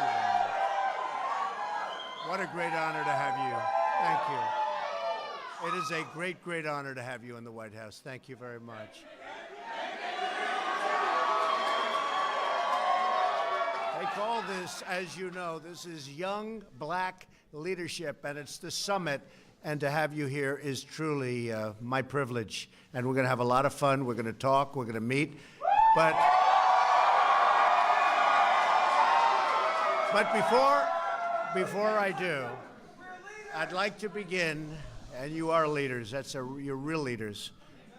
you very much. What a great honor to have you. Thank you. It is a great, great honor to have you in the White House. Thank you very much. They call this, as you know, this is Young Black Leadership, and it's the summit. And to have you here is truly my privilege. And we're going to have a lot of fun. We're going to talk. We're going to meet. But before I do, I'd like to begin, and you are leaders. You're real leaders.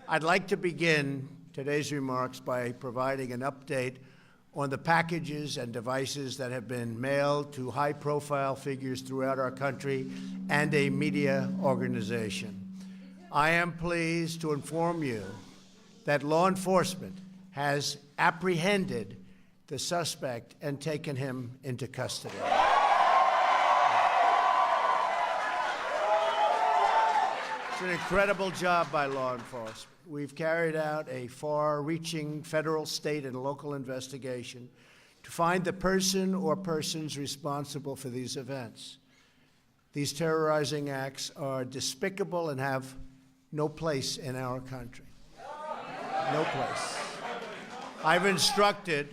I'd like to begin today's remarks by providing an update on the packages and devices that have been mailed to high-profile figures throughout our country and a media organization. I am pleased to inform you that law enforcement has apprehended the suspect and taken him into custody. It's an incredible job by law enforcement. We've carried out a far-reaching federal, state, and local investigation to find the person or persons responsible for these events. These terrorizing acts are despicable and have no place in our country. No place. I've instructed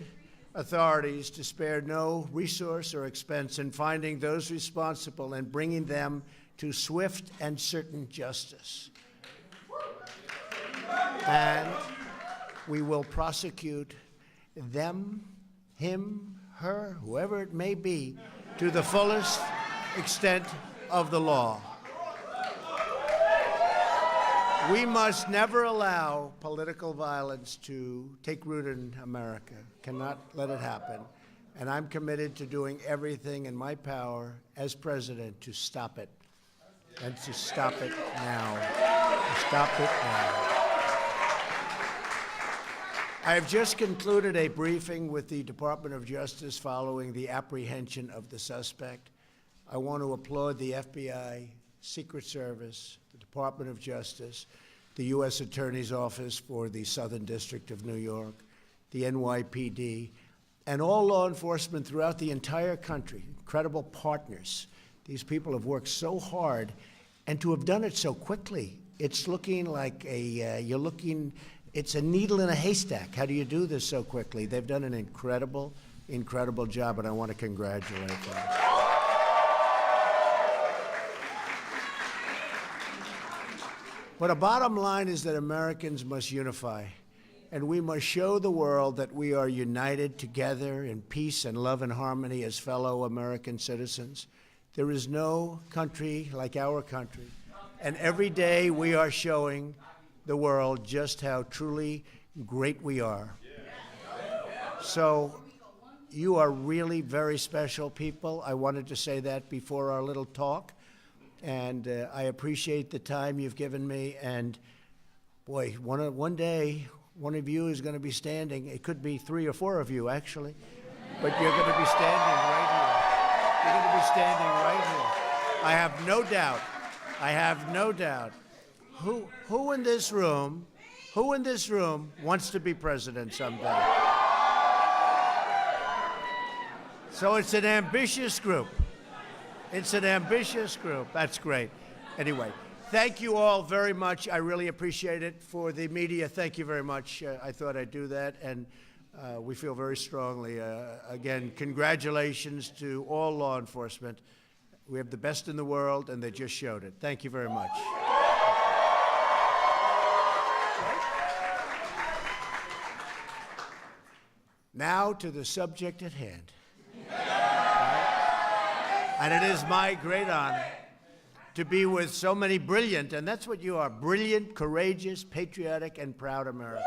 authorities to spare no resource or expense in finding those responsible and bringing them to swift and certain justice. And we will prosecute them, him, her, whoever it may be, to the fullest extent of the law. We must never allow political violence to take root in America. Cannot let it happen. And I'm committed to doing everything in my power as president to stop it. And to stop it now. To stop it now. I have just concluded a briefing with the Department of Justice following the apprehension of the suspect. I want to applaud the FBI, Secret Service, the Department of Justice, the U.S. Attorney's Office for the Southern District of New York, the NYPD, and all law enforcement throughout the entire country, incredible partners. These people have worked so hard, and to have done it so quickly, it's looking like it's a needle in a haystack. How do you do this so quickly? They've done an incredible, incredible job, and I want to congratulate them. But a bottom line is that Americans must unify, and we must show the world that we are united together in peace and love and harmony as fellow American citizens. There is no country like our country, and every day we are showing the world just how truly great we are. So you are really very special people. I wanted to say that before our little talk, and I appreciate the time you've given me. And boy, one day, one of you is going to be standing. It could be 3 or 4 of you, actually, but you're going to be standing right here. You're going to be standing right here. I have no doubt. I have no doubt. Who in this room wants to be president someday? So it's an ambitious group. It's an ambitious group. That's great. Anyway, thank you all very much. I really appreciate it. For the media, thank you very much. I thought I'd do that, and we feel very strongly. Again, congratulations to all law enforcement. We have the best in the world, and they just showed it. Thank you very much. Now to the subject at hand. And it is my great honor to be with so many brilliant, and that's what you are, brilliant, courageous, patriotic, and proud Americans.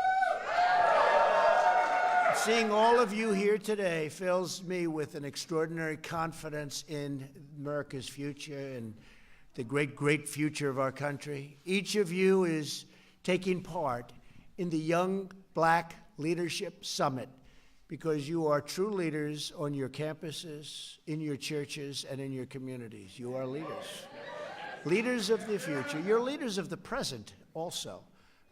Seeing all of you here today fills me with an extraordinary confidence in America's future and the great, great future of our country. Each of you is taking part in the Young Black Leadership Summit because you are true leaders on your campuses, in your churches, and in your communities. You are leaders. Leaders of the future. You're leaders of the present also.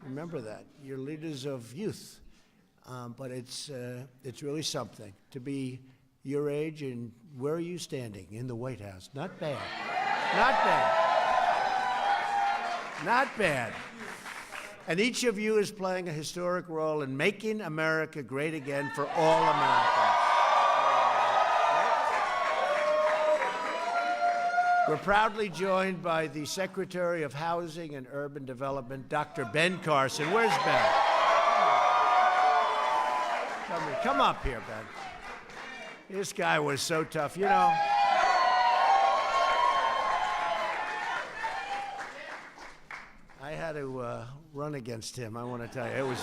Remember that. You're leaders of youth. But it's really something to be your age, and where are you standing? In the White House. Not bad. Not bad. Not bad. And each of you is playing a historic role in making America great again for all Americans. We're proudly joined by the Secretary of Housing and Urban Development, Dr. Ben Carson. Where's Ben? Come up here, Ben. This guy was so tough, you know. I had to run against him, I want to tell you.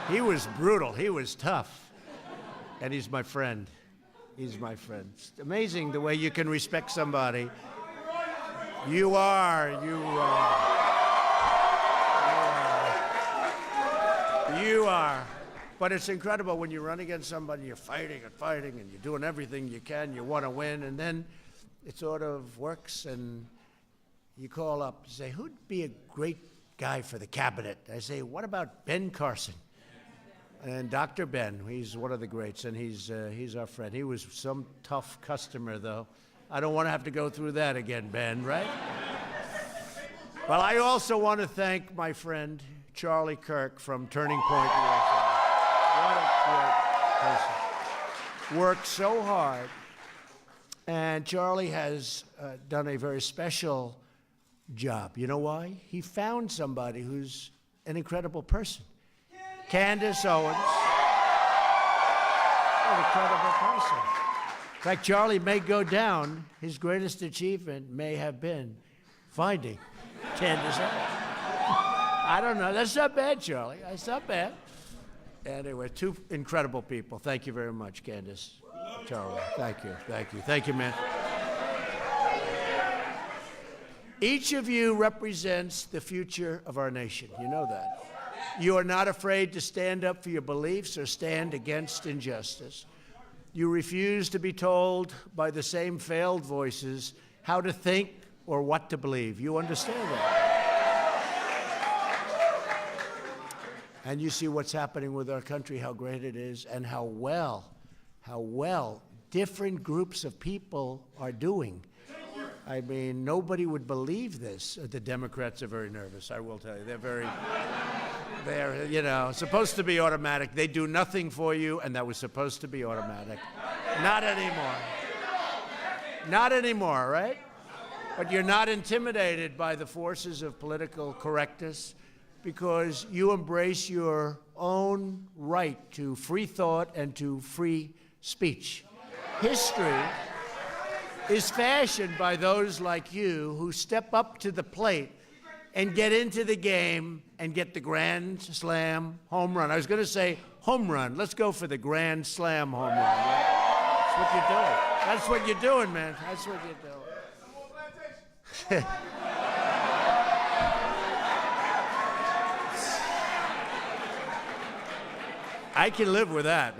He was brutal, he was tough. And he's my friend. He's my friend. It's amazing the way you can respect somebody. You are. But it's incredible when you run against somebody, you're fighting and fighting, and you're doing everything you can, you want to win, and then it sort of works, and you call up and say, who'd be a great guy for the cabinet? I say, what about Ben Carson? And Dr. Ben, he's one of the greats, and he's our friend. He was some tough customer, though. I don't want to have to go through that again, Ben, right? Well, I also want to thank my friend, Charlie Kirk from Turning Point USA. What a great person. Worked so hard. And Charlie has done a very special job. You know why? He found somebody who's an incredible person. Candace Owens, an incredible person. In fact, Charlie may go down. His greatest achievement may have been finding Candace Owens. I don't know. That's not bad, Charlie. That's not bad. Anyway, two incredible people. Thank you very much, Candace. Charlie, thank you, thank you. Thank you, man. Each of you represents the future of our nation. You know that. You are not afraid to stand up for your beliefs or stand against injustice. You refuse to be told by the same failed voices how to think or what to believe. You understand that. And you see what's happening with our country, how great it is, and how well different groups of people are doing. I mean, nobody would believe this. The Democrats are very nervous, I will tell you. They're, you know, supposed to be automatic. They do nothing for you, and that was supposed to be automatic. Not anymore. Not anymore, right? But you're not intimidated by the forces of political correctness because you embrace your own right to free thought and to free speech. History is fashioned by those like you who step up to the plate and get into the game and get the grand slam home run. I was going to say home run. Let's go for the grand slam home run. Right? That's what you're doing. That's what you're doing, man. That's what you're doing. I can live with that.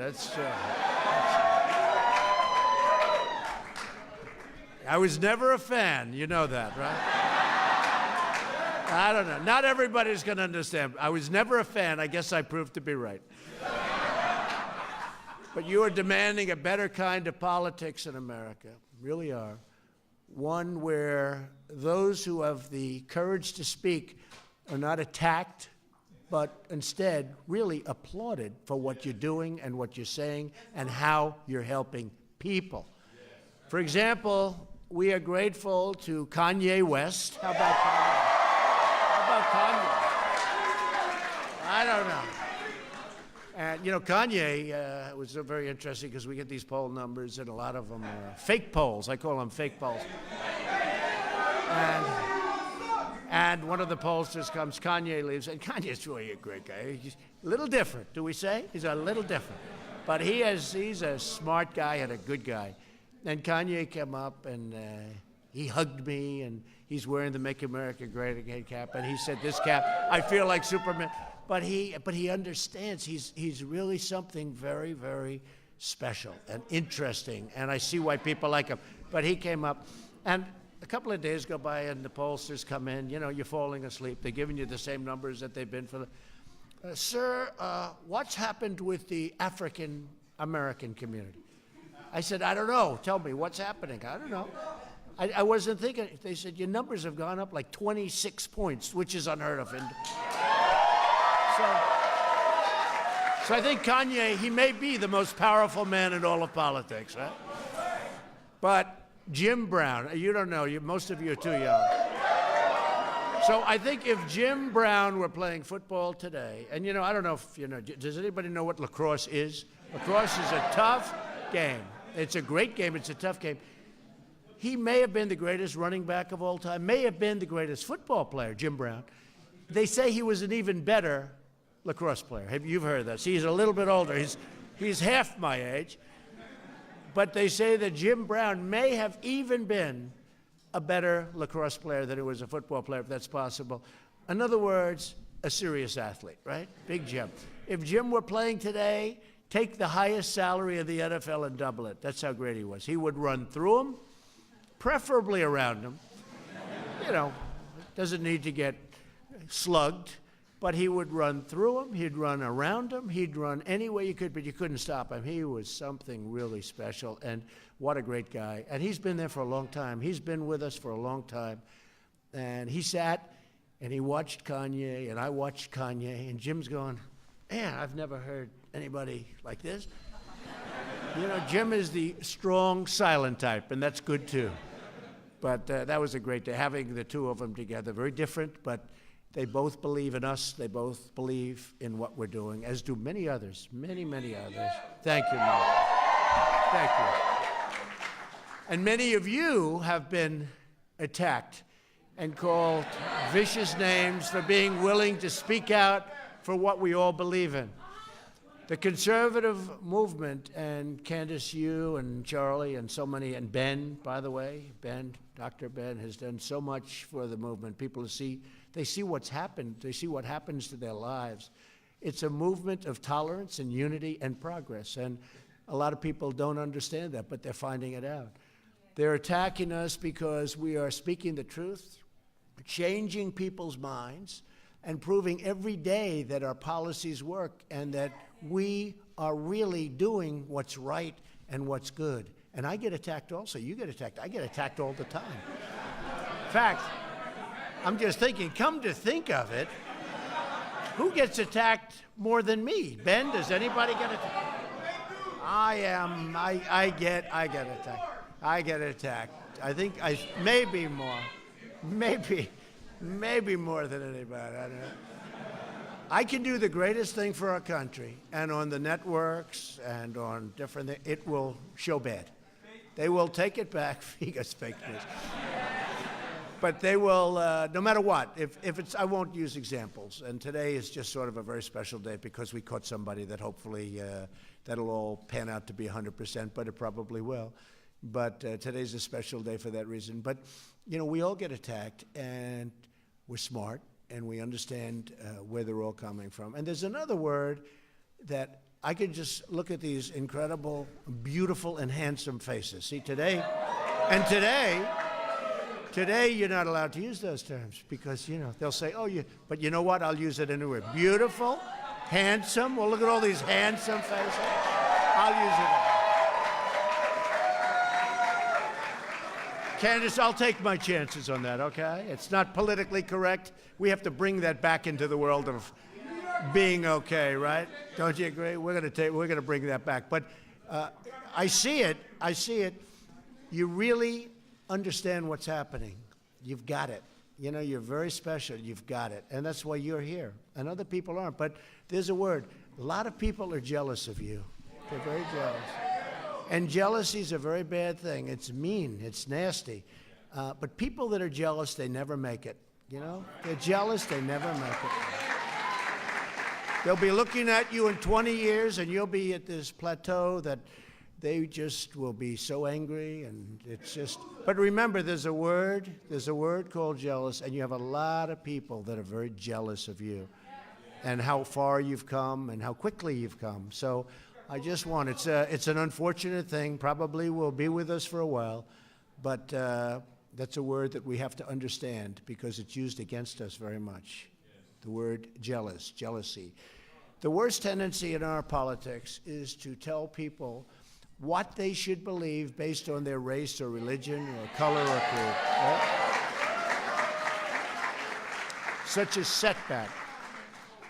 I was never a fan. You know that, right? I don't know. Not everybody's going to understand. I was never a fan. I guess I proved to be right. But you are demanding a better kind of politics in America. Really are. One where those who have the courage to speak are not attacked, but instead really applauded for what you're doing and what you're saying and how you're helping people. For example, we are grateful to Kanye West. How about Kanye? I don't know. And, you know, Kanye was very interesting because we get these poll numbers, and a lot of them are fake polls. I call them fake polls. And one of the pollsters comes, Kanye leaves, and Kanye's really a great guy. He's a little different, do we say? He's a little different. But he's a smart guy and a good guy. And Kanye came up, and he hugged me, and he's wearing the Make America Great Again cap, and he said, this cap, I feel like Superman. But he understands he's really something very, very special and interesting, and I see why people like him. But he came up, and a couple of days go by, and the pollsters come in. You know, you're falling asleep. They're giving you the same numbers that they've been for the... Sir, what's happened with the African-American community? I said, I don't know. Tell me, what's happening? I don't know. I wasn't thinking. They said, your numbers have gone up like 26 points, which is unheard of. And so I think Kanye, he may be the most powerful man in all of politics, right? But Jim Brown, you don't know. Most of you are too young. So I think if Jim Brown were playing football today, and I don't know if does anybody know what lacrosse is? Lacrosse is a tough game. It's a great game. It's a tough game. He may have been the greatest running back of all time, may have been the greatest football player, Jim Brown. They say he was an even better lacrosse player. You've heard that. See, he's a little bit older. He's half my age. But they say that Jim Brown may have even been a better lacrosse player than he was a football player, if that's possible. In other words, a serious athlete, right? Big Jim. If Jim were playing today, take the highest salary of the NFL and double it. That's how great he was. He would run through them, preferably around them. Doesn't need to get slugged, but he would run through them, he'd run around them, he'd run any way you could, but you couldn't stop him. He was something really special, and what a great guy. And he's been there for a long time. He's been with us for a long time. And he sat and he watched Kanye, and I watched Kanye, and Jim's going, man, I've never heard anybody like this. Jim is the strong, silent type, and that's good too. But that was a great day, having the two of them together. Very different, but they both believe in us. They both believe in what we're doing, as do many others, many, many others. Thank you, Mark. Thank you. And many of you have been attacked and called vicious names for being willing to speak out for what we all believe in. The conservative movement, and Candace, you and Charlie and so many, and Ben, by the way, Dr. Ben has done so much for the movement. People see what's happened. They see what happens to their lives. It's a movement of tolerance and unity and progress. And a lot of people don't understand that, but they're finding it out. They're attacking us because we are speaking the truth, changing people's minds, and proving every day that our policies work and that we are really doing what's right and what's good. And I get attacked also. You get attacked. I get attacked all the time. In fact, I'm just thinking, come to think of it, who gets attacked more than me? Ben, does anybody get attacked? I get attacked. I get attacked. I think maybe more. Maybe more than anybody. I don't know. I can do the greatest thing for our country, and on the networks and on different things, it will show bad. They will take it back because fake news. But they will, no matter what, if it's, I won't use examples. And today is just sort of a very special day because we caught somebody that hopefully that'll all pan out to be 100%, but it probably will. But today's a special day for that reason. But, we all get attacked, and we're smart, and we understand where they're all coming from. And there's another word that I could just look at these incredible, beautiful, and handsome faces. See, today you're not allowed to use those terms because, they'll say, but you know what? I'll use it anyway. Beautiful, handsome. Well, look at all these handsome faces. I'll use it. Candace, I'll take my chances on that, okay? It's not politically correct. We have to bring that back into the world of being okay, right? Don't you agree? We're gonna bring that back. But I see it. You really understand what's happening. You've got it. You're very special. You've got it. And that's why you're here. And other people aren't. But there's a word. A lot of people are jealous of you. They're very jealous. And jealousy is a very bad thing. It's mean. It's nasty. But people that are jealous, they never make it. They're jealous, they never make it. They'll be looking at you in 20 years, and you'll be at this plateau that they just will be so angry, and it's just... But remember, there's a word called jealous, and you have a lot of people that are very jealous of you and how far you've come and how quickly you've come. So I just want, it's an unfortunate thing, probably will be with us for a while, but that's a word that we have to understand because it's used against us very much. The word jealousy. The worst tendency in our politics is to tell people what they should believe based on their race or religion or color or creed. Right? Such a setback.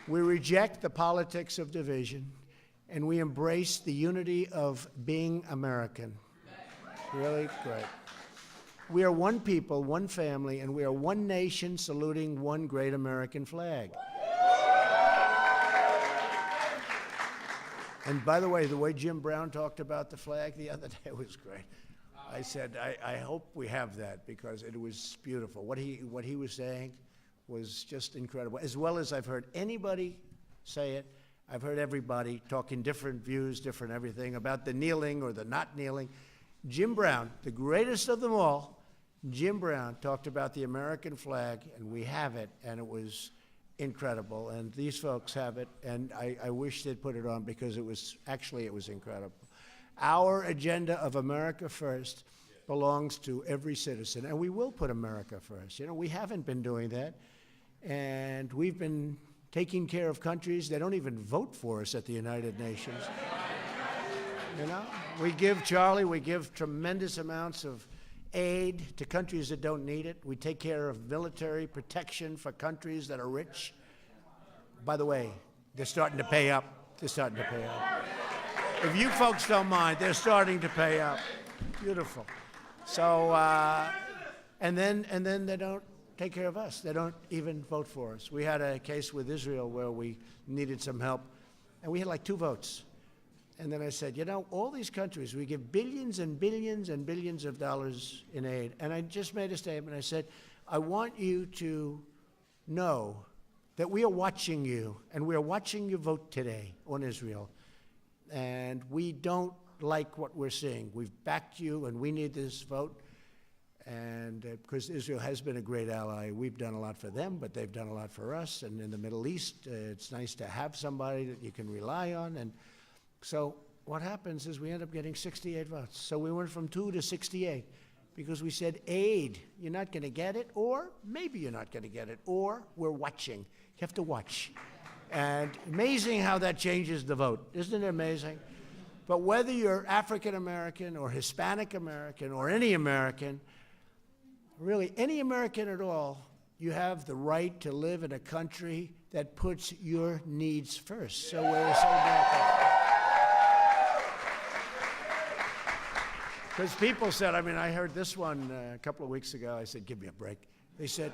We reject the politics of division, and we embrace the unity of being American. Really great. We are one people, one family, and we are one nation saluting one great American flag. And by the way Jim Brown talked about the flag the other day was great. I said, I hope we have that because it was beautiful. What he was saying was just incredible. As well as I've heard anybody say it, I've heard everybody talking different views, different everything about the kneeling or the not kneeling. Jim Brown, the greatest of them all, Jim Brown talked about the American flag, and we have it, and it was incredible. And these folks have it, and I wish they'd put it on because it was incredible. Our agenda of America First belongs to every citizen, and we will put America first. You know, we haven't been doing that, and we've been taking care of countries that don't even vote for us at the United Nations. You know, we give tremendous amounts of aid to countries that don't need it. We take care of military protection for countries that are rich. By the way, they're starting to pay up. They're starting to pay up. If you folks don't mind, they're starting to pay up. Beautiful. So, and then they don't take care of us. They don't even vote for us. We had a case with Israel where we needed some help, and we had like 2 votes. And then I said, you know, all these countries, we give billions and billions and billions of dollars in aid. And I just made a statement. I said, I want you to know that we are watching you, and we are watching you vote today on Israel. And we don't like what we're seeing. We've backed you, and we need this vote. And because Israel has been a great ally, we've done a lot for them, but they've done a lot for us. And in the Middle East, it's nice to have somebody that you can rely on. And so what happens is we end up getting 68 votes. So we went from 2 to 68 because we said, aid, you're not going to get it, or maybe you're not going to get it, or we're watching. You have to watch. And amazing how that changes the vote. Isn't it amazing? But whether you're African American or Hispanic American or any American, really any American at all, you have the right to live in a country that puts your needs first. So we're so grateful. Because people said, I mean, I heard this one a couple of weeks ago. I said, give me a break. They said,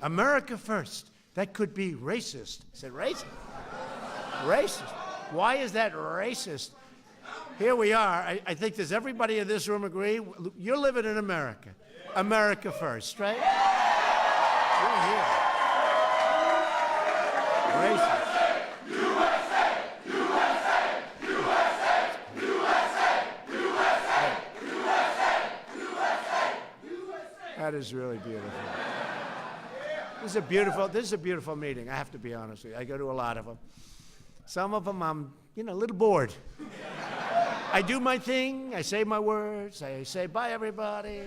America first. That could be racist. I said, racist? Racist? Why is that racist? Here we are. I think does everybody in this room agree? You're living in America. America first, right? You're here. Racist. That is really beautiful. This is a beautiful meeting. I have to be honest with you. I go to a lot of them. Some of them I'm, a little bored. I do my thing. I say my words. I say bye, everybody.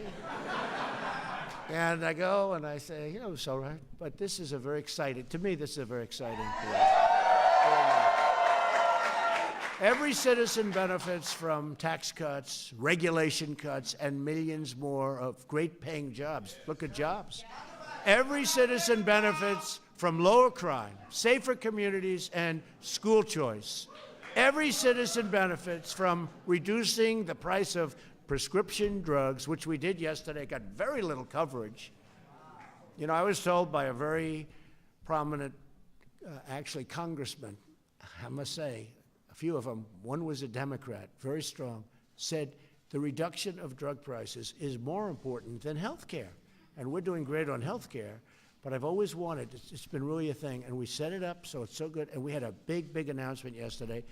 And I go and I say, it's all right. But this is this is a very exciting period. Every citizen benefits from tax cuts, regulation cuts, and millions more of great paying jobs. Look at jobs. Every citizen benefits from lower crime, safer communities, and school choice. Every citizen benefits from reducing the price of prescription drugs, which we did yesterday, got very little coverage. I was told by a very prominent, congressman, I must say, a few of them, one was a Democrat, very strong, said the reduction of drug prices is more important than health care. And we're doing great on health care, but I've always wanted, it's been really a thing, and we set it up so it's so good, and we had a big, big announcement yesterday,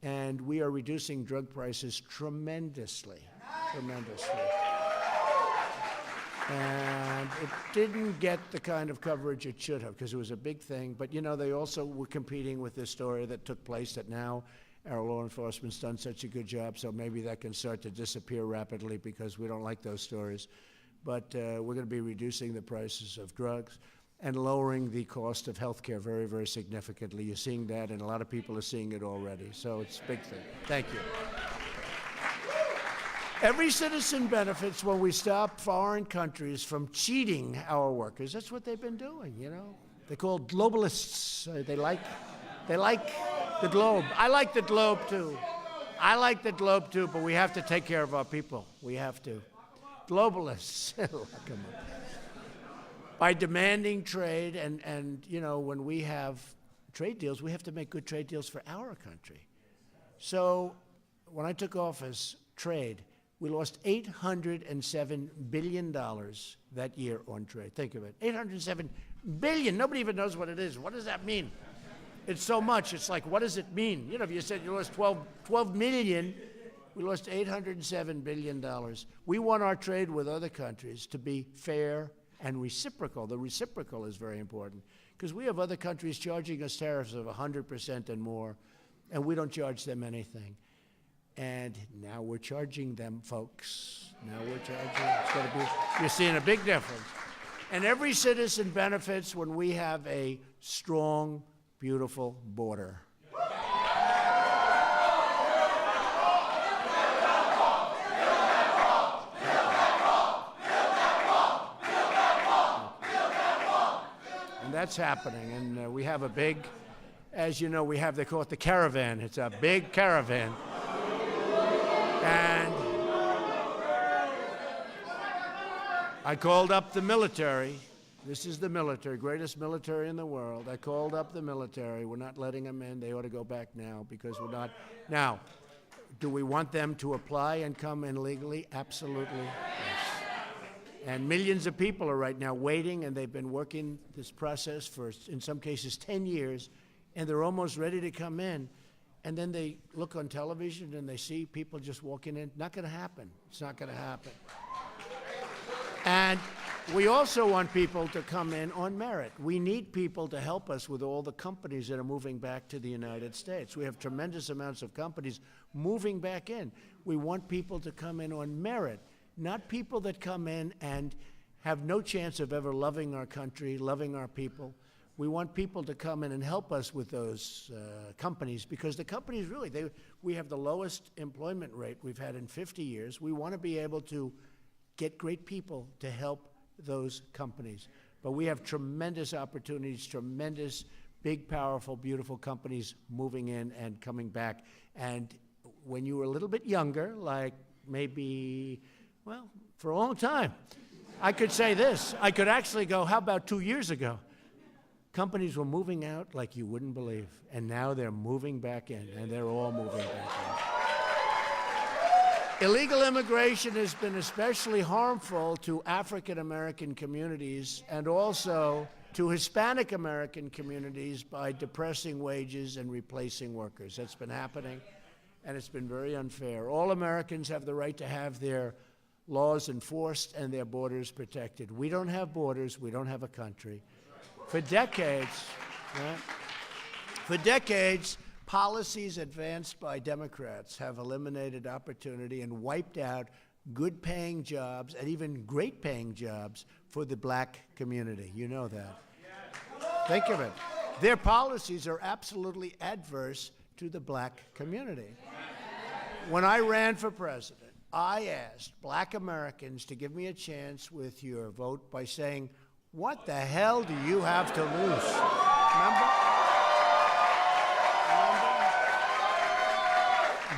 and we are reducing drug prices tremendously. And it didn't get the kind of coverage it should have because it was a big thing. But, they also were competing with this story that took place that now our law enforcement's done such a good job, so maybe that can start to disappear rapidly because we don't like those stories. But we're going to be reducing the prices of drugs and lowering the cost of health care very, very significantly. You're seeing that, and a lot of people are seeing it already. So it's a big thing. Thank you. Every citizen benefits when we stop foreign countries from cheating our workers. That's what they've been doing, you know. They're called globalists. They like the globe. I like the globe too. I like the globe too, but we have to take care of our people. We have to. Globalists. Come on. By demanding trade, and you know, when we have trade deals, we have to make good trade deals for our country. So when I took office, trade, we lost $807 billion that year on trade. Think of it, $807 billion. Nobody even knows what it is. What does that mean? It's so much. It's like, what does it mean? You know, if you said you lost 12 million, we lost $807 billion. We want our trade with other countries to be fair and reciprocal. The reciprocal is very important because we have other countries charging us tariffs of 100% and more, and we don't charge them anything. And now we're charging them, folks. Now we're charging. It's going to be, you're seeing a big difference. And every citizen benefits when we have a strong, beautiful border. And that's happening. And we have a big, as you know, we have, they call it the caravan. It's a big caravan. And I called up the military. This is the military, greatest military in the world. I called up the military. We're not letting them in. They ought to go back now because we're not. Now, do we want them to apply and come in legally? Absolutely, yes. And millions of people are right now waiting, and they've been working this process for, in some cases, 10 years, and they're almost ready to come in. And then they look on television and they see people just walking in. Not going to happen. It's not going to happen. And we also want people to come in on merit. We need people to help us with all the companies that are moving back to the United States. We have tremendous amounts of companies moving back in. We want people to come in on merit, not people that come in and have no chance of ever loving our country, loving our people. We want people to come in and help us with those companies because the companies really, we have the lowest employment rate we've had in 50 years. We want to be able to get great people to help those companies. But we have tremendous opportunities, tremendous, big, powerful, beautiful companies moving in and coming back. And when you were a little bit younger, like maybe, well, for a long time, I could say this. I could actually go, how about 2 years ago? Companies were moving out like you wouldn't believe, and now they're moving back in, and they're all moving back in. Illegal immigration has been especially harmful to African American communities and also to Hispanic American communities by depressing wages and replacing workers. That's been happening, and it's been very unfair. All Americans have the right to have their laws enforced and their borders protected. We don't have borders. We don't have a country. For decades, right? For decades, policies advanced by Democrats have eliminated opportunity and wiped out good-paying jobs and even great-paying jobs for the black community. You know that. Think of it. Their policies are absolutely adverse to the black community. When I ran for president, I asked black Americans to give me a chance with your vote by saying, what the hell do you have to lose? Remember?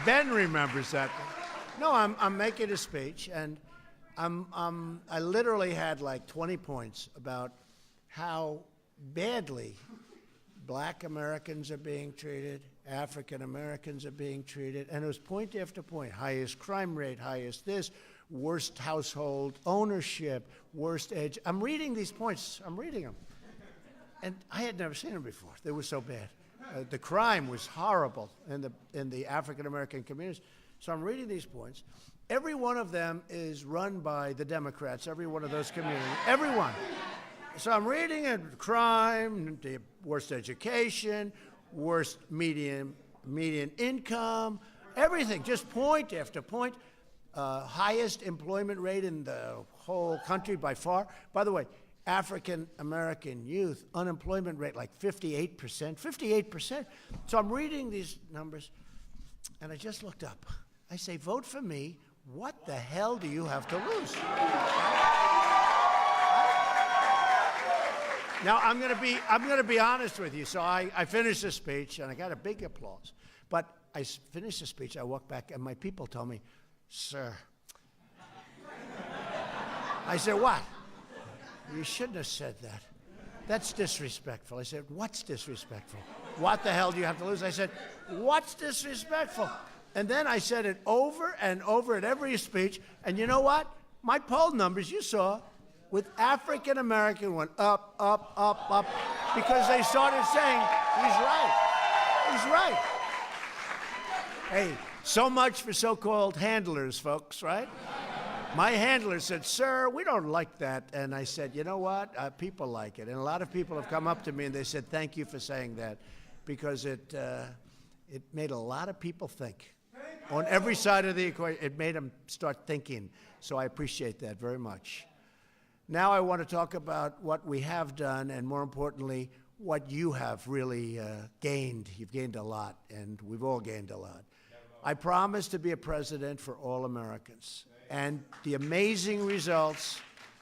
Ben remembers that. No, I'm making a speech, and I literally had like 20 points about how badly black Americans are being treated, African Americans are being treated, and it was point after point. Highest crime rate, highest this, worst household ownership, worst edge. I'm reading these points. I'm reading them. And I had never seen them before. They were so bad. The crime was horrible in the African American communities. So I'm reading these points. Every one of them is run by the Democrats, every one of those communities. Every one. So I'm reading it, crime, the worst education, worst median income, everything, just point after point. Highest employment rate in the whole country by far. By the way, African American youth, unemployment rate like 58%, 58%. So I'm reading these numbers, and I just looked up. I say, vote for me. what the hell do you have to lose? Now, I'm going to be honest with you. So I finished the speech, and I got a big applause. But I finished the speech, I walked back, and my people told me, sir. I said, what? You shouldn't have said that. That's disrespectful. I said, what's disrespectful? What the hell do you have to lose? I said, what's disrespectful? And then I said it over and over at every speech. And you know what? My poll numbers, you saw, with African American went up, up, up, up, because they started saying, he's right. He's right. Hey, so much for so-called handlers, folks, right? My handler said, sir, we don't like that. And I said, you know what? People like it. And a lot of people have come up to me and they said, thank you for saying that, because it made a lot of people think. On every side of the equation, it made them start thinking. So I appreciate that very much. Now I want to talk about what we have done, and more importantly, what you have really gained. You've gained a lot, and we've all gained a lot. I promise to be a president for all Americans. And the amazing results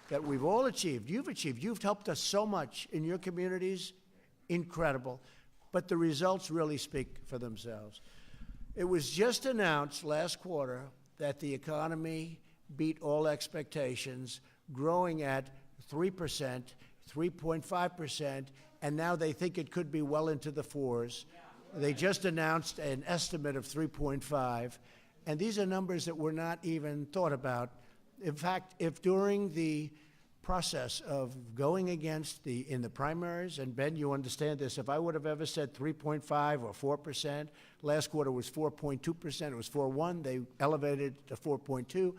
that we've all achieved, you've helped us so much in your communities, incredible. But the results really speak for themselves. It was just announced last quarter that the economy beat all expectations, growing at 3%, 3.5%, and now they think it could be well into the 4s. They just announced an estimate of 3.5, and these are numbers that were not even thought about. In fact, if during the process of going against in the primaries, and Ben, you understand this, if I would have ever said 3.5 or 4%, last quarter was 4.2%, it was 4.1, they elevated it to 4.2,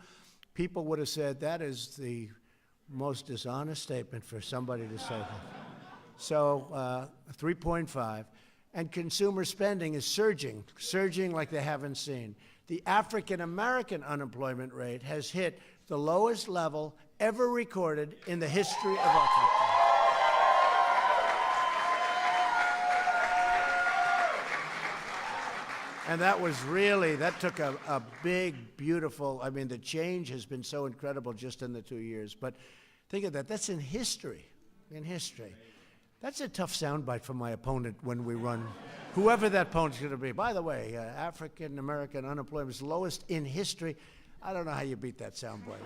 people would have said that is the most dishonest statement for somebody to say that. So 3.5. And consumer spending is surging like they haven't seen. The African-American unemployment rate has hit the lowest level ever recorded in the history of our country. And that took a big, beautiful, I mean, the change has been so incredible just in the 2 years. But think of that, that's in history, That's a tough soundbite for my opponent when we run, whoever that opponent's going to be. By the way, African-American unemployment is lowest in history. I don't know how you beat that soundbite.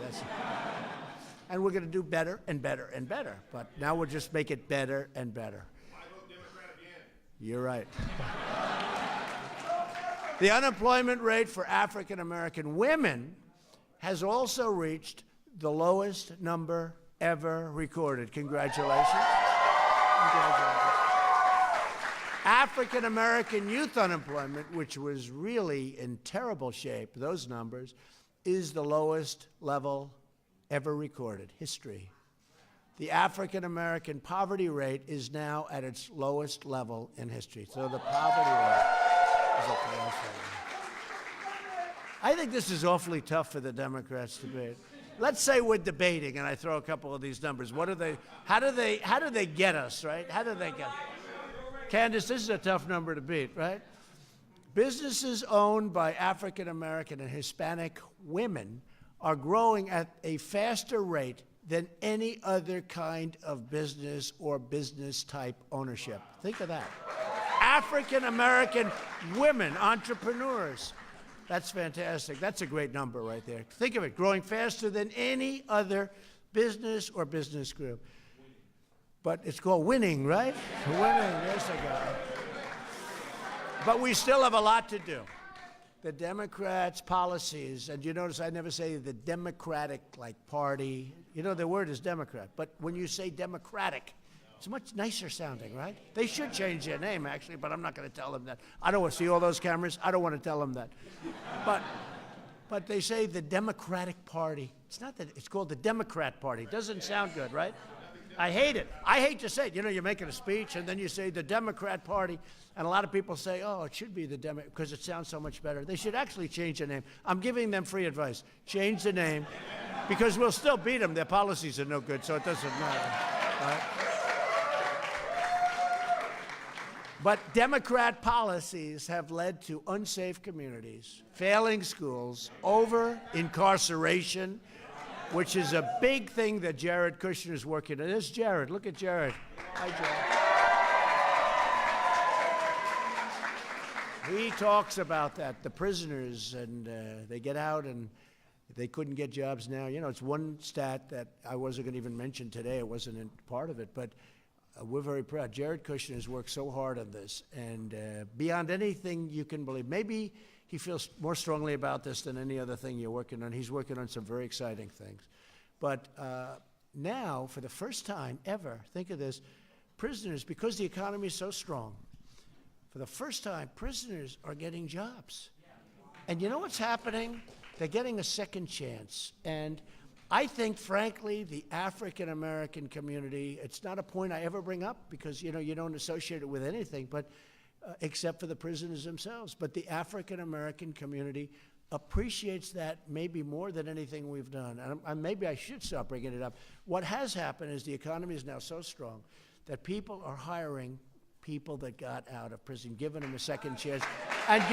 And we're going to do better and better and better. But now we'll just make it better and better. I vote Democrat again. You're right. The unemployment rate for African-American women has also reached the lowest number ever recorded. Congratulations. African-American youth unemployment, which was really in terrible shape, those numbers, is the lowest level ever recorded, history. The African-American poverty rate is now at its lowest level in history. So the poverty rate is at the lowest level. I think this is awfully tough for the Democrats to debate. Let's say we're debating, and I throw a couple of these numbers. How do they get us, right? How do they get us? Candace, this is a tough number to beat, right? Businesses owned by African-American and Hispanic women are growing at a faster rate than any other kind of business or business-type ownership. Think of that. African-American women, entrepreneurs. That's fantastic. That's a great number right there. Think of it, growing faster than any other business or business group. But it's called winning, right? Winning, yes, I got it. But we still have a lot to do. The Democrats' policies, and you notice I never say the Democratic, party. You know, the word is Democrat. But when you say Democratic, it's much nicer sounding, right? They should change their name, actually, but I'm not going to tell them that. I don't want to see all those cameras. I don't want to tell them that. But they say the Democratic Party. It's not that. It's called the Democrat Party. It doesn't sound good, right? I hate it. I hate to say it. You know, you're making a speech, and then you say the Democrat Party, and a lot of people say, oh, it should be the Democrat, because it sounds so much better. They should actually change the name. I'm giving them free advice. Change the name, because we'll still beat them. Their policies are no good, so it doesn't matter. Right? But Democrat policies have led to unsafe communities, failing schools, over-incarceration, which is a big thing that Jared Kushner is working on. There's Jared. Look at Jared. Hi, Jared. He talks about that, the prisoners, and they get out and they couldn't get jobs now. You know, it's one stat that I wasn't going to even mention today. It wasn't in part of it, but we're very proud. Jared Kushner has worked so hard on this, and beyond anything you can believe. Maybe he feels more strongly about this than any other thing you're working on. He's working on some very exciting things. But now, for the first time ever, think of this, prisoners, because the economy is so strong, for the first time, prisoners are getting jobs. And you know what's happening? They're getting a second chance. And I think, frankly, the African-American community, it's not a point I ever bring up because, you know, you don't associate it with anything, but except for the prisoners themselves. But the African-American community appreciates that maybe more than anything we've done. And maybe I should stop bringing it up. What has happened is the economy is now so strong that people are hiring people that got out of prison, giving them a second chance, and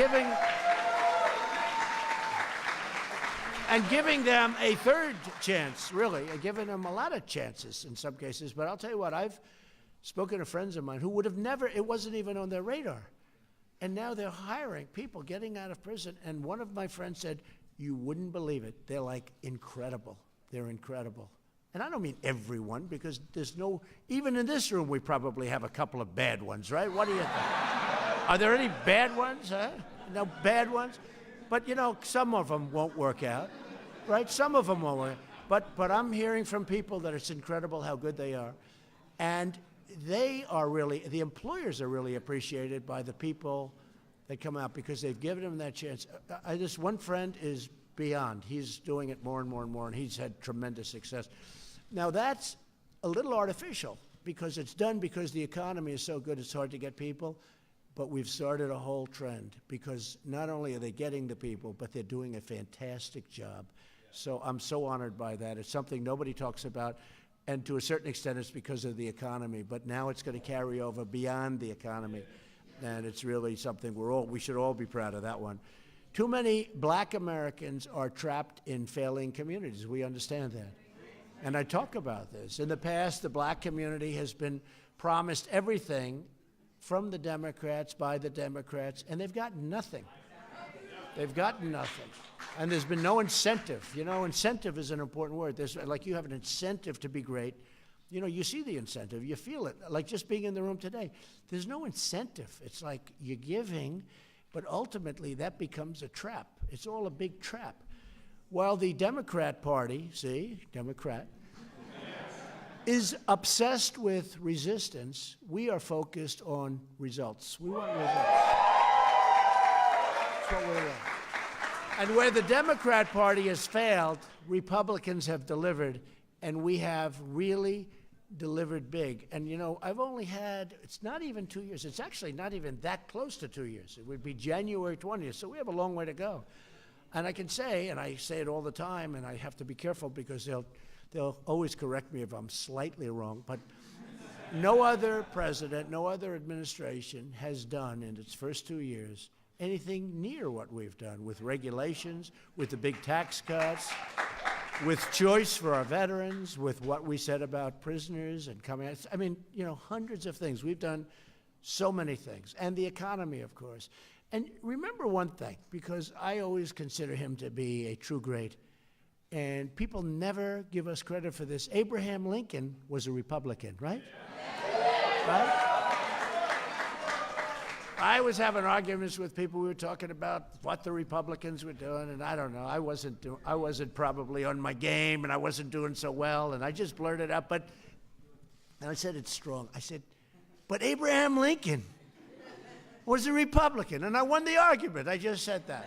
giving them a third chance, really, and giving them a lot of chances in some cases. But I'll tell you what, I've spoken to friends of mine who would have never, it wasn't even on their radar. And now they're hiring people getting out of prison. And one of my friends said, you wouldn't believe it. They're like incredible. They're incredible. And I don't mean everyone, because there's no, even in this room, we probably have a couple of bad ones, right? What do you think? Are there any bad ones, huh? No bad ones? But, you know, some of them won't work out, right? Some of them won't work. But I'm hearing from people that it's incredible how good they are. And they are really, the employers are really appreciated by the people that come out because they've given them that chance. This one friend is beyond. He's doing it more and more and more, and he's had tremendous success. Now, that's a little artificial because it's done because the economy is so good it's hard to get people. But we've started a whole trend because not only are they getting the people, but they're doing a fantastic job. So I'm so honored by that. It's something nobody talks about, and to a certain extent it's because of the economy, but now it's going to carry over beyond the economy, and it's really something we should all be proud of that one. Too many black Americans are trapped in failing communities. We understand that. And I talk about this. In the past, the black community has been promised everything from the Democrats, by the Democrats, and they've gotten nothing. They've gotten nothing. And there's been no incentive. You know, incentive is an important word. There's, like, you have an incentive to be great. You know, you see the incentive. You feel it. Like just being in the room today. There's no incentive. It's like you're giving, but ultimately that becomes a trap. It's all a big trap. While the Democrat Party, see, Democrat, is obsessed with resistance, we are focused on results. We want results. That's what we want. And where the Democrat Party has failed, Republicans have delivered, and we have really delivered big. And, you know, I've only had, it's not even 2 years. It's actually not even that close to 2 years. It would be January 20th, so we have a long way to go. And I can say, and I say it all the time, and I have to be careful because they'll always correct me if I'm slightly wrong, but no other president, no other administration has done in its first 2 years anything near what we've done with regulations, with the big tax cuts, with choice for our veterans, with what we said about prisoners and coming out. I mean, you know, hundreds of things. We've done so many things. And the economy, of course. And remember one thing, because I always consider him to be a true great, and people never give us credit for this. Abraham Lincoln was a Republican, right? Right? I was having arguments with people. We were talking about what the Republicans were doing, and I don't know. I wasn't probably on my game, and I wasn't doing so well, and I just blurted out. And I said it's strong. I said, but Abraham Lincoln was a Republican, and I won the argument. I just said that.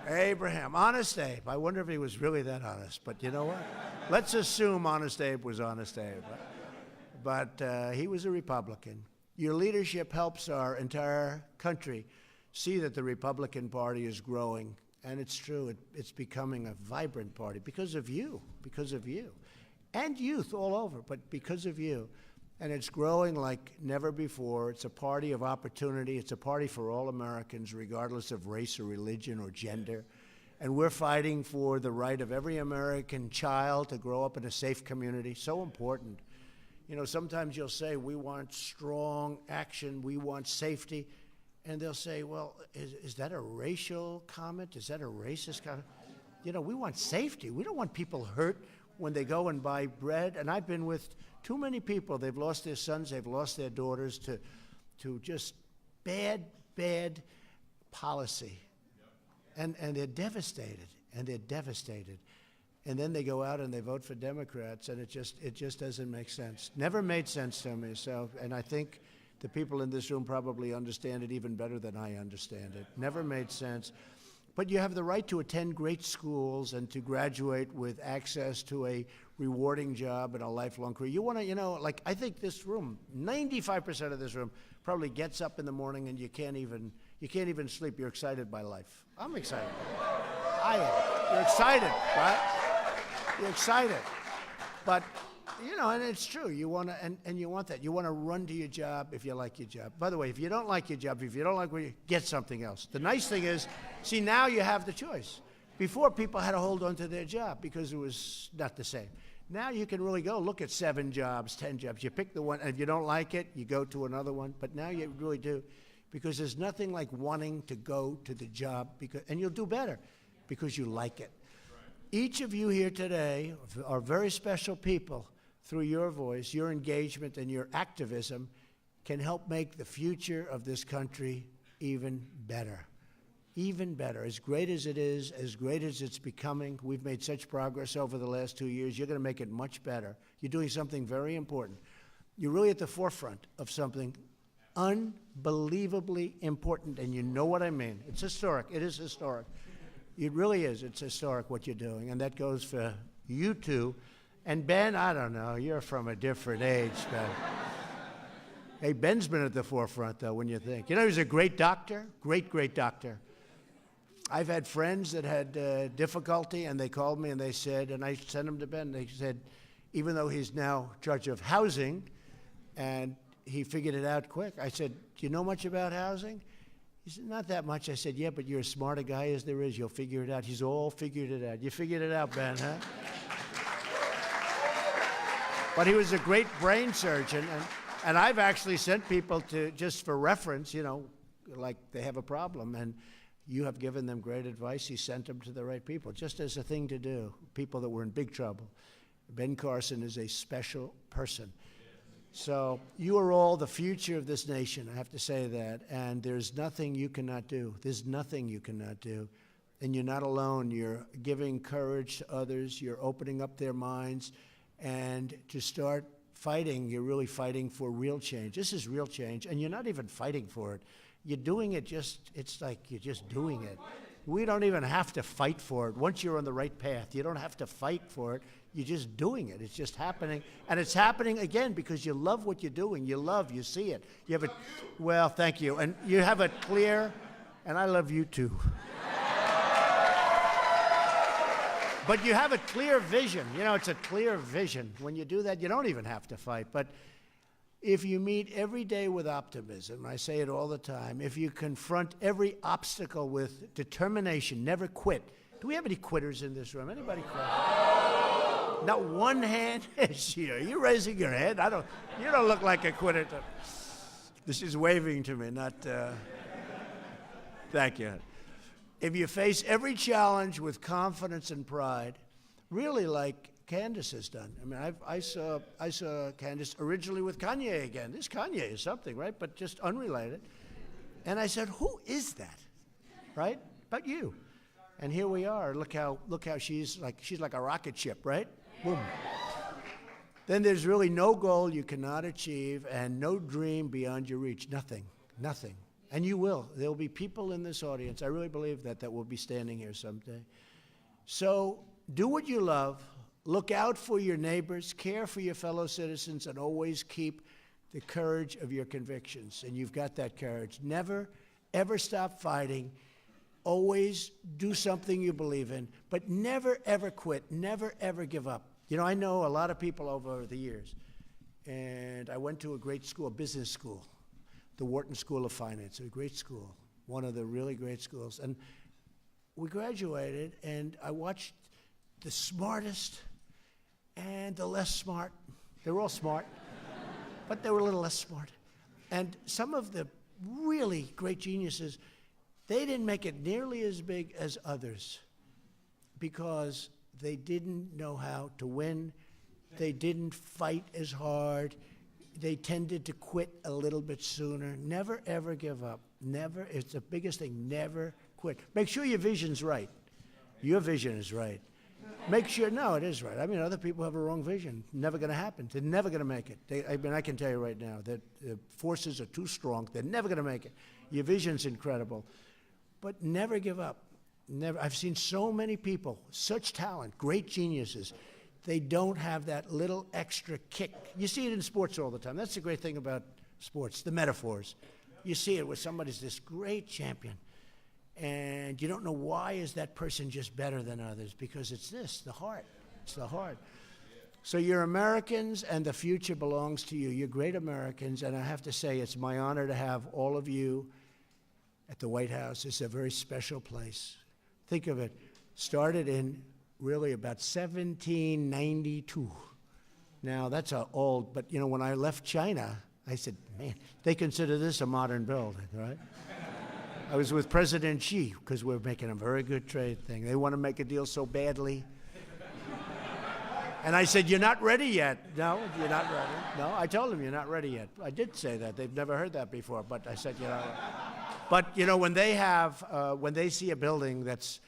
Abraham, Honest Abe. I wonder if he was really that honest, but you know what? Let's assume Honest Abe was Honest Abe. But he was a Republican. Your leadership helps our entire country see that the Republican Party is growing, and it's true. It's becoming a vibrant party because of you, and youth all over, but because of you. And it's growing like never before. It's a party of opportunity. It's a party for all Americans, regardless of race or religion or gender. And we're fighting for the right of every American child to grow up in a safe community. So important. You know, sometimes you'll say, we want strong action, we want safety. And they'll say, well, is that a racial comment? Is that a racist comment? You know, we want safety. We don't want people hurt when they go and buy bread. And I've been with too many people. They've lost their sons, they've lost their daughters to just bad policy. And they're devastated, and they're devastated. And then they go out and they vote for Democrats, and it just doesn't make sense. Never made sense to me. So, and I think the people in this room probably understand it even better than I understand it. Never made sense. But you have the right to attend great schools and to graduate with access to a rewarding job and a lifelong career. You want to, you know, like I think this room, 95% of this room probably gets up in the morning and you can't even sleep. You're excited by life. I'm excited. I am. You're excited, right? You're excited. But, you know, and it's true. You want to, and you want that. You want to run to your job if you like your job. By the way, if you don't like your job, if you don't like where you get something else. The nice thing is, see, now you have the choice. Before, people had to hold on to their job because it was not the same. Now you can really go look at 7 jobs, 10 jobs. You pick the one, and if you don't like it, you go to another one. But now you really do, because there's nothing like wanting to go to the job, and you'll do better because you like it. Each of you here today are very special people. Through your voice, your engagement, and your activism can help make the future of this country even better. Even better. As great as it is, as great as it's becoming, we've made such progress over the last 2 years. You're going to make it much better. You're doing something very important. You're really at the forefront of something unbelievably important, and you know what I mean. It's historic. It is historic. It really is. It's historic what you're doing, and that goes for you two. And Ben, I don't know, you're from a different age, Ben. Hey, Ben's been at the forefront, though, when you think. You know, he was a great doctor, great doctor. I've had friends that had difficulty, and they called me and they said, and I sent them to Ben, they said, even though he's now judge of housing, and he figured it out quick, I said, do you know much about housing? He said, not that much. I said, yeah, but you're as smart a guy as there is. You'll figure it out. He's all figured it out. You figured it out, Ben, huh? But he was a great brain surgeon, and I've actually sent people to, just for reference, you know, like they have a problem, and you have given them great advice. He sent them to the right people, just as a thing to do, people that were in big trouble. Ben Carson is a special person. So you are all the future of this nation, I have to say that, and there's nothing you cannot do. There's nothing you cannot do. And you're not alone. You're giving courage to others. You're opening up their minds. And to start fighting, you're really fighting for real change. This is real change, and you're not even fighting for it. You're doing it it's like you're just doing it. We don't even have to fight for it. Once you're on the right path, you don't have to fight for it. You're just doing it. It's just happening. And it's happening, again, because you love what you're doing. You see it. You have well, thank you. And you have a clear, and I love you too. But you have a clear vision. You know, it's a clear vision. When you do that, you don't even have to fight. But if you meet every day with optimism, I say it all the time, if you confront every obstacle with determination, never quit. Do we have any quitters in this room? Anybody quit? Not one hand is here. Are you raising your hand? You don't look like a quitter. This is waving to me, not, thank you. If you face every challenge with confidence and pride, really like Candace has done. I mean, I saw Candace originally with Kanye again. This Kanye is something, right? But just unrelated. And I said, who is that, right? But you. And here we are. Look how she's like a rocket ship, right? Boom. Then there's really no goal you cannot achieve and no dream beyond your reach. Nothing. And you will. There will be people in this audience, I really believe that will be standing here someday. So do what you love, look out for your neighbors, care for your fellow citizens, and always keep the courage of your convictions. And you've got that courage. Never, ever stop fighting. Always do something you believe in, but never, ever quit. Never, ever give up. You know, I know a lot of people over the years, And I went to a great school, business school, the Wharton School of Finance, a great school, one of the really great schools. And we graduated, and I watched the smartest and the less smart. They were all smart, but they were a little less smart. And some of the really great geniuses, they didn't make it nearly as big as others because they didn't know how to win. They didn't fight as hard. They tended to quit a little bit sooner. Never, ever give up. Never, it's the biggest thing, never quit. Make sure your vision's right. Your vision is right. Make sure, no, it is right. I mean, other people have a wrong vision. Never going to happen. They're never going to make it. I mean, I can tell you right now that the forces are too strong. They're never going to make it. Your vision's incredible. But never give up. Never. I've seen so many people, such talent, great geniuses. They don't have that little extra kick. You see it in sports all the time. That's the great thing about sports, the metaphors. You see it where somebody's this great champion, and you don't know why is that person just better than others, because it's this, the heart. It's the heart. So you're Americans, and the future belongs to you. You're great Americans, and I have to say it's my honor to have all of you at the White House. It's a very special place. Think of it, started in really about 1792. Now, that's old, but you know, when I left China, I said, man, they consider this a modern building, right? I was with President Xi, because we're making a very good trade thing. They want to make a deal so badly. And I said, you're not ready yet. No, you're not ready. No, I told them you're not ready yet. I did say that. They've never heard that before, but I said, you know. But, you know, when they see a building that's,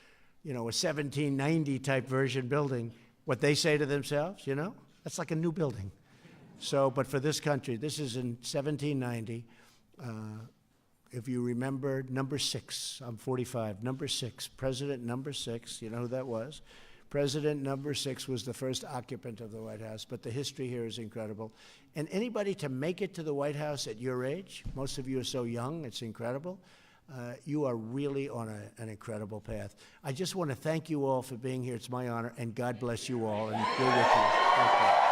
you know, a 1790 type version building, what they say to themselves, you know, that's like a new building. So, but for this country, this is in 1790. If you remember number 6, I'm 45, number 6, President number 6, you know who that was? President number 6 was the first occupant of the White House, but the history here is incredible. And anybody to make it to the White House at your age, most of you are so young, it's incredible. You are really on an incredible path. I just want to thank you all for being here. It's my honor, and God bless you all, and we're with you. Thank you.